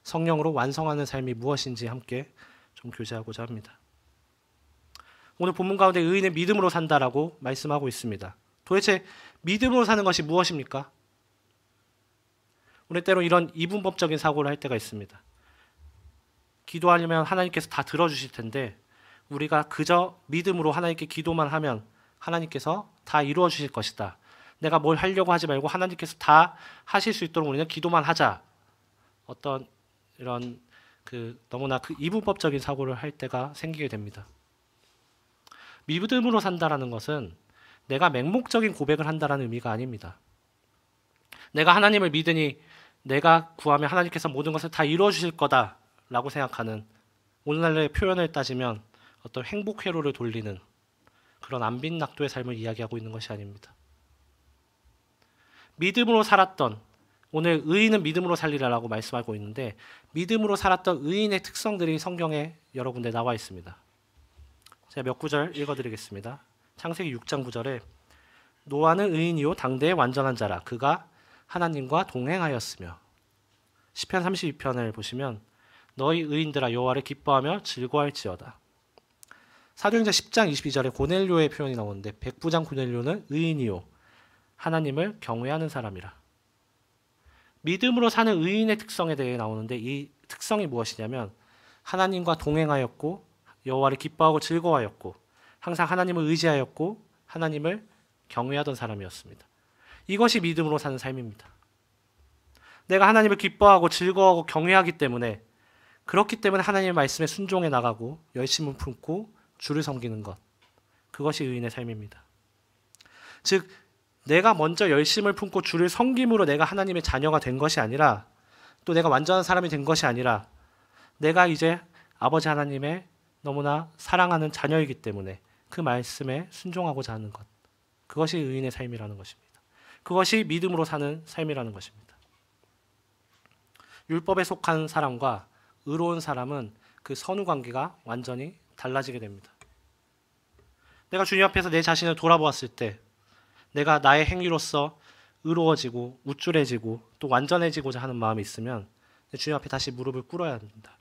성령으로 완성하는 삶이 무엇인지 함께 좀 교제하고자 합니다. 오늘 본문 가운데 의인은 믿음으로 산다라고 말씀하고 있습니다. 도대체 믿음으로 사는 것이 무엇입니까? 우리 때로 이런 이분법적인 사고를 할 때가 있습니다. 기도하려면 하나님께서 다 들어주실 텐데 우리가 그저 믿음으로 하나님께 기도만 하면 하나님께서 다 이루어 주실 것이다. 내가 뭘 하려고 하지 말고 하나님께서 다 하실 수 있도록 우리는 기도만 하자. 어떤 이런 너무나 이분법적인 사고를 할 때가 생기게 됩니다. 믿음으로 산다라는 것은 내가 맹목적인 고백을 한다라는 의미가 아닙니다. 내가 하나님을 믿으니 내가 구하면 하나님께서 모든 것을 다 이루어 주실 거다라고 생각하는, 오늘날의 표현을 따지면 어떤 행복 회로를 돌리는 그런 안빈낙도의 삶을 이야기하고 있는 것이 아닙니다. 믿음으로 살았던, 오늘 의인은 믿음으로 살리라라고 말씀하고 있는데 믿음으로 살았던 의인의 특성들이 성경에 여러 군데 나와 있습니다. 제가 몇 구절 읽어드리겠습니다. 창세기 6장 9절에 노아는 의인이요 당대의 완전한 자라 그가 하나님과 동행하였으며, 시편 32편을 보시면 너희 의인들아 여호와를 기뻐하며 즐거워할지어다. 사도행전 10장 22절에 고넬료의 표현이 나오는데 백부장 고넬료는 의인이요 하나님을 경외하는 사람이라. 믿음으로 사는 의인의 특성에 대해 나오는데 이 특성이 무엇이냐면 하나님과 동행하였고 여호와를 기뻐하고 즐거워하였고 항상 하나님을 의지하였고 하나님을 경외하던 사람이었습니다. 이것이 믿음으로 사는 삶입니다. 내가 하나님을 기뻐하고 즐거워하고 경외하기 때문에 그렇기 때문에 하나님의 말씀에 순종해 나가고 열심을 품고 주를 섬기는 것, 그것이 의인의 삶입니다. 즉 내가 먼저 열심을 품고 주를 섬김으로 내가 하나님의 자녀가 된 것이 아니라 또 내가 완전한 사람이 된 것이 아니라 내가 이제 아버지 하나님의 너무나 사랑하는 자녀이기 때문에 그 말씀에 순종하고자 하는 것, 그것이 의인의 삶이라는 것입니다. 그것이 믿음으로 사는 삶이라는 것입니다. 율법에 속한 사람과 의로운 사람은 그 선후 관계가 완전히 달라지게 됩니다. 내가 주님 앞에서 내 자신을 돌아보았을 때 내가 나의 행위로서 의로워지고 우쭐해지고 또 완전해지고자 하는 마음이 있으면 주님 앞에 다시 무릎을 꿇어야 합니다.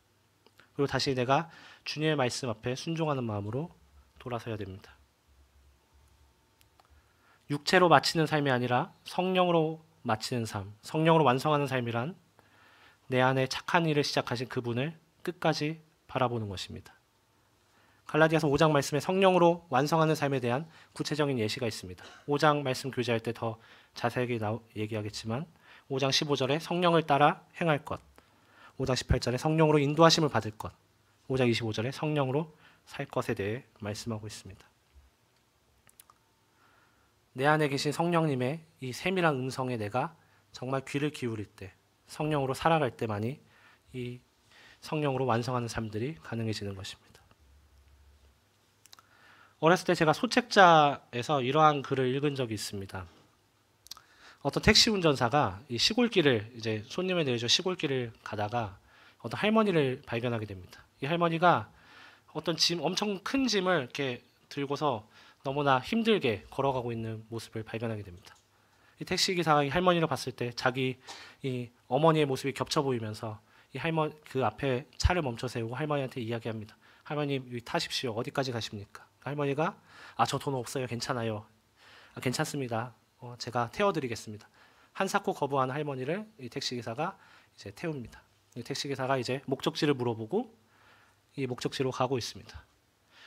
그리고 다시 내가 주님의 말씀 앞에 순종하는 마음으로 돌아서야 됩니다. 육체로 마치는 삶이 아니라 성령으로 마치는 삶, 성령으로 완성하는 삶이란 내 안에 착한 일을 시작하신 그분을 끝까지 바라보는 것입니다. 갈라디아서 5장 말씀에 성령으로 완성하는 삶에 대한 구체적인 예시가 있습니다. 5장 말씀 교제할 때 더 자세하게 얘기하겠지만 5장 15절에 성령을 따라 행할 것, 5장 18절에 성령으로 인도하심을 받을 것, 5장 25절에 성령으로 살 것에 대해 말씀하고 있습니다. 내 안에 계신 성령님의 이 세밀한 음성에 내가 정말 귀를 기울일 때, 성령으로 살아갈 때만이 이 성령으로 완성하는 삶들이 가능해지는 것입니다. 어렸을 때 제가 소책자에서 이러한 글을 읽은 적이 있습니다. 어떤 택시 운전사가 이 시골길을 이제 손님을 내려줘 시골길을 가다가 어떤 할머니를 발견하게 됩니다. 이 할머니가 어떤 엄청 큰 짐을 이렇게 들고서 너무나 힘들게 걸어가고 있는 모습을 발견하게 됩니다. 이 택시 기사가 이 할머니를 봤을 때 자기 이 어머니의 모습이 겹쳐 보이면서 이 할머니 그 앞에 차를 멈춰 세우고 할머니한테 이야기합니다. 할머님 여기 타십시오. 어디까지 가십니까? 할머니가 저 돈 없어요. 괜찮아요. 괜찮습니다. 제가 태워드리겠습니다. 한사코 거부한 할머니를 이 택시기사가 이제 태웁니다. 이 택시기사가 이제 목적지를 물어보고 이 목적지로 가고 있습니다.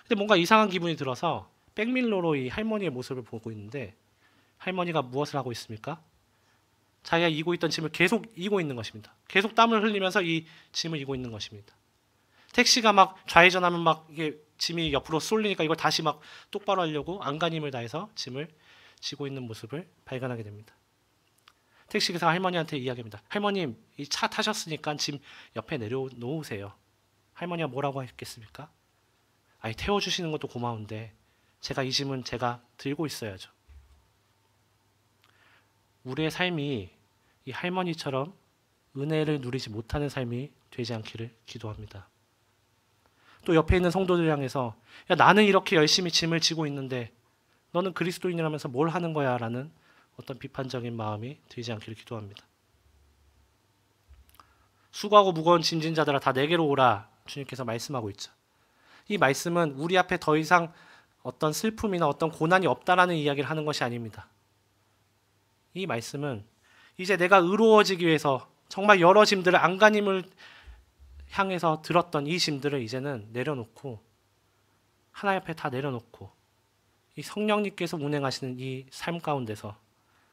근데 뭔가 이상한 기분이 들어서 백밀러로 이 할머니의 모습을 보고 있는데 할머니가 무엇을 하고 있습니까? 자기가 이고 있던 짐을 계속 이고 있는 것입니다. 계속 땀을 흘리면서 이 짐을 이고 있는 것입니다. 택시가 막 좌회전하면 막 이게 짐이 옆으로 쏠리니까 이걸 다시 막 똑바로 하려고 안간힘을 다해서 짐을 지고 있는 모습을 발견하게 됩니다. 택시기사가 할머니한테 이야기합니다. 할머님, 이 차 타셨으니까 짐 옆에 내려놓으세요. 할머니가 뭐라고 했겠습니까? 아니, 태워주시는 것도 고마운데 제가 이 짐은 제가 들고 있어야죠. 우리의 삶이 이 할머니처럼 은혜를 누리지 못하는 삶이 되지 않기를 기도합니다. 또 옆에 있는 성도들 향해서 야, 나는 이렇게 열심히 짐을 지고 있는데 너는 그리스도인이라면서 뭘 하는 거야? 라는 어떤 비판적인 마음이 들지 않기를 기도합니다. 수고하고 무거운 짐진 자들아 다 내게로 오라 주님께서 말씀하고 있죠. 이 말씀은 우리 앞에 더 이상 어떤 슬픔이나 어떤 고난이 없다라는 이야기를 하는 것이 아닙니다. 이 말씀은 이제 내가 의로워지기 위해서 정말 여러 짐들을 안간힘을 향해서 들었던 이 짐들을 이제는 내려놓고 하나님 앞에 다 내려놓고 이 성령님께서 운행하시는 이 삶 가운데서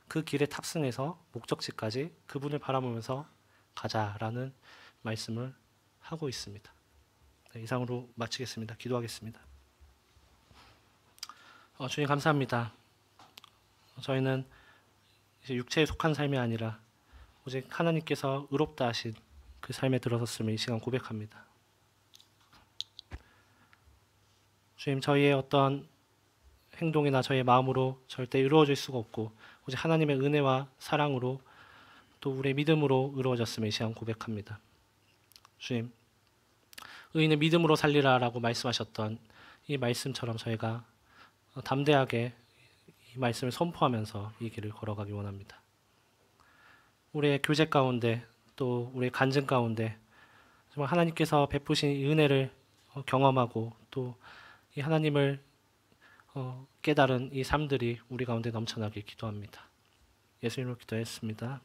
그 길에 탑승해서 목적지까지 그분을 바라보면서 가자라는 말씀을 하고 있습니다. 네, 이상으로 마치겠습니다. 기도하겠습니다. 주님 감사합니다. 저희는 이제 육체에 속한 삶이 아니라 오직 하나님께서 의롭다 하신 그 삶에 들어섰음을 이 시간 고백합니다. 주님, 저희의 어떤 행동이나 저희의 마음으로 절대 의로워질 수가 없고 오직 하나님의 은혜와 사랑으로 또 우리의 믿음으로 의로워졌음을 이 시간 고백합니다. 주님, 의인의 믿음으로 살리라라고 말씀하셨던 이 말씀처럼 저희가 담대하게 이 말씀을 선포하면서 이 길을 걸어가기 원합니다. 우리의 교제 가운데 또 우리의 간증 가운데 정말 하나님께서 베푸신 이 은혜를 경험하고 또 이 하나님을 깨달은 이 삶들이 우리 가운데 넘쳐나길 기도합니다. 예수님으로 기도했습니다.